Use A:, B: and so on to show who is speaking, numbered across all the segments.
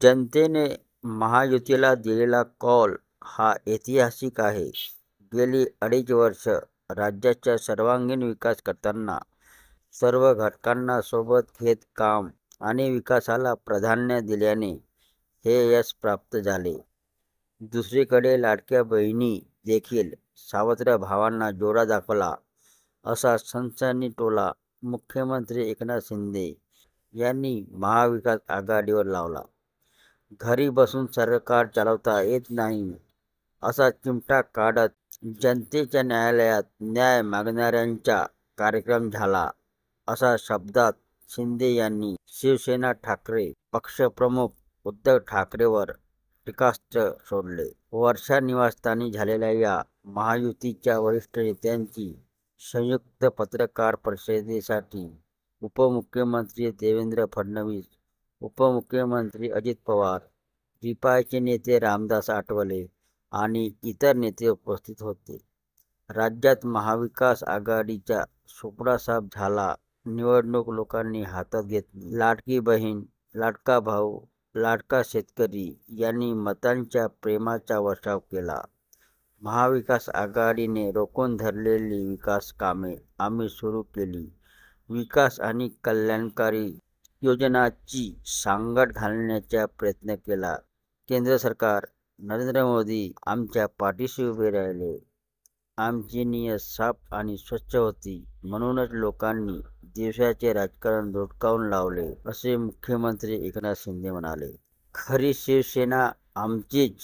A: जनतेने महायुतीला दिलेला कौल हा ऐतिहासिक आहे. गेली 2.5 वर्ष राज्याचा सर्वांगीण विकास करताना सर्व घटकांना सोबत घेत काम आणि विकासाला प्राधान्य दिल्याने हे यश प्राप्त झाले. दुसरीकडे लाडक्या बहिणी देखील सावत्र भावांना जोडा दाखवला असा सनसनीटोला मुख्यमंत्री एकनाथ शिंदे यांनी महाविकास आघाडीवर लावला. घरी बसून सरकार चालवता येत नाही असा चिमटा काढत जनतेच्या न्यायालयात न्याय मागणाऱ्यांचा कार्यक्रम झाला अशा शब्दात शिंदे यांनी शिवसेना ठाकरे पक्षप्रमुख उद्धव ठाकरेंवर टीकास्त्र सोडले. वर्षा निवासस्थानी झालेल्या या महायुतीच्या वरिष्ठ नेत्यांची संयुक्त पत्रकार परिषदेसाठी उपमुख्यमंत्री देवेंद्र फडणवीस, उपमुख्यमंत्री अजित पवार, रिपाईचे नेते रामदास आठवले आणि इतर नेते उपस्थित होते. राज्यात महाविकास आघाडीचा सुपडा साफ झाला. निवडणूक लोकांनी हातात घेतली. लाडकी बहीण, लाडका भाऊ, लाडका शेतकरी यांनी मतांच्या प्रेमाचा वर्षाव केला. महाविकास आघाडीने रोखून धरलेली विकास कामे आम्ही सुरू केली. विकास आणि कल्याणकारी योजनांची सांगड घालण्याचा प्रयत्न केला. केंद्र सरकार, नरेंद्र मोदी आमच्या पाठीशी उभे राहिले. आमची नियत साफ आणि स्वच्छ होती, म्हणूनच लोकांनी दिवसाचे राजकारण धुडकावून लावले, असे मुख्यमंत्री एकनाथ शिंदे म्हणाले. खरी शिवसेना आमचीच.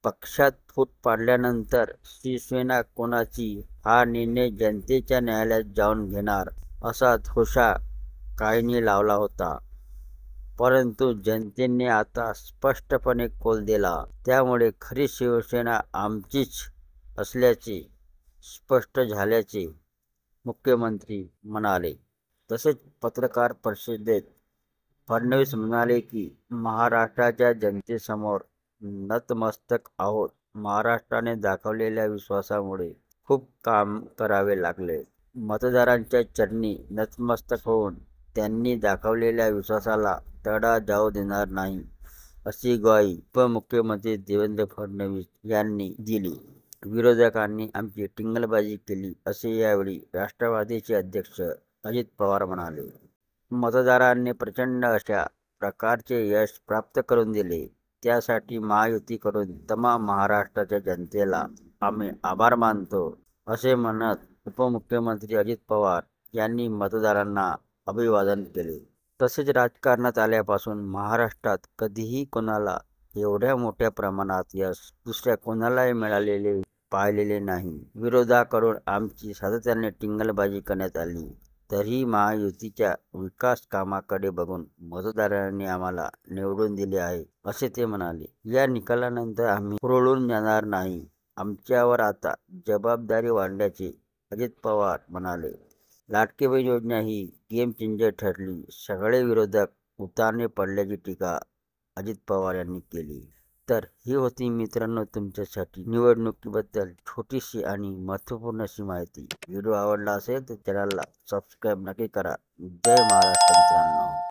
A: पक्षात फूट पाडल्यानंतर शिवसेना कोणाची हा निर्णय जनतेच्या न्यायालयात जाऊन घेणार असा धोशा काहींनी लावला होता. परंतु जनतेने आता स्पष्टपणे कौल दिला. त्यामुळे खरी शिवसेना आमचीच असल्याचे स्पष्ट झाल्याचे मुख्यमंत्री म्हणाले. तसेच पत्रकार परिषदेत फडणवीस म्हणाले की महाराष्ट्राच्या जनतेसमोर नतमस्तक आहोत. महाराष्ट्राने दाखवलेल्या विश्वासामुळे खूप काम करावे लागले. मतदारांच्या चरणी नतमस्तक होऊन त्यांनी दाखवलेल्या विश्वासाला तडा जाऊ देणार नाही, अशी ग्वाही उपमुख्यमंत्री देवेंद्र फडणवीस यांनी दिली. विरोधकांनी आमची टिंगलबाजी केली, असे यावेळी राष्ट्रवादीचे अध्यक्ष अजित पवार म्हणाले. मतदारांनी प्रचंड अशा प्रकारचे यश प्राप्त करून दिले. त्यासाठी महायुतीकडून तमाम महाराष्ट्राच्या जनतेला आम्ही आभार मानतो, असे म्हणत उपमुख्यमंत्री अजित पवार यांनी मतदारांना अभिवादन केले. तसेच राजकारणात आल्यापासून महाराष्ट्रात कधीही कोणाला एवढ्या मोठ्या प्रमाणात यश दुसऱ्या कोणालाही मिळालेले पाहिलेले नाही. विरोधाकडून आमची सातत्याने टिंगलबाजी करण्यात आली, तरीही महायुतीच्या विकास कामाकडे बघून मतदारांनी आम्हाला निवडून दिले आहे, असे ते म्हणाले. या निकालानंतर आम्ही हुरळून जाणार नाही. आमच्यावर आता जबाबदारी वाढल्याचे अजित पवार म्हणाले. लाडकी बहीण योजना ही गेम चेंजर ठरली. सगळे विरोधक उतारणे पडल्याची टीका अजित पवार यांनी केली. तर ही होती मित्रांनो तुमच्यासाठी निवडणुकीबद्दल छोटीशी आणि महत्त्वपूर्ण अशी माहिती. व्हिडिओ आवडला असेल तर चॅनलला सबस्क्राईब नक्की करा. जय महाराष्ट्र मित्रांनो.